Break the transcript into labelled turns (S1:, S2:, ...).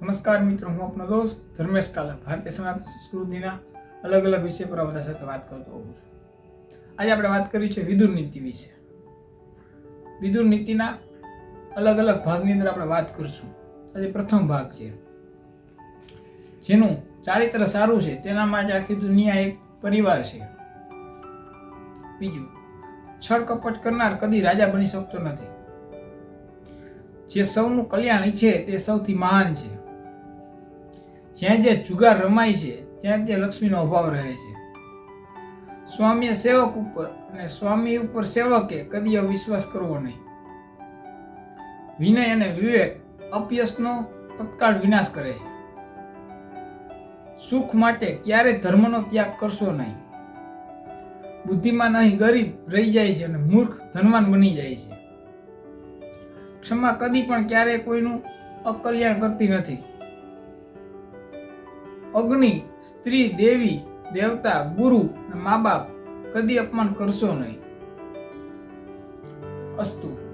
S1: નમસ્કાર મિત્રો, હું આપનો દોસ્ત ધર્મેશ કાલા ભારતીય સનાતન સંસ્કૃતિના અલગ અલગ વિષય પર બધા સાથે વાત કરતો હોઉં છું. આજે આપણે વાત કરી છે વિદુર નીતિ વિશે. વિદુર નીતિના અલગ અલગ ભાગની અંદર આપણે વાત કરીશું. આજે પ્રથમ ભાગ છે, જેનું ચારિત્ર સારું છે તેના માટે આખી દુનિયા એક પરિવાર છે. બીજું, છળ કપટ કરનાર કદી રાજા બની શકતો નથી. જે સૌનું કલ્યાણ ઈચ્છે તે સૌથી મહાન છે. જ્યાં જે જુગાર રમાય છે ત્યાં ત્યાં લક્ષ્મીનો અભાવ રહે છે. સ્વામીએ સેવક ઉપર અને સ્વામી ઉપર સેવકે કદી અવિશ્વાસ કરવો નહીં. વિનય અને વિવેક અપયશનો તત્કાળ વિનાશ કરે છે. સુખ માટે ક્યારેય ધર્મનો ત્યાગ કરશો નહીં. બુદ્ધિમાન અહીં ગરીબ રહી જાય છે અને મૂર્ખ ધનવાન બની જાય છે. ક્ષમા કદી પણ ક્યારેય કોઈનું અકલ્યાણ કરતી નથી. અગ્નિ, સ્ત્રી, દેવી, દેવતા, ગુરુ અને મા બાપ કદી અપમાન કરશો નહીં. અસ્તુ.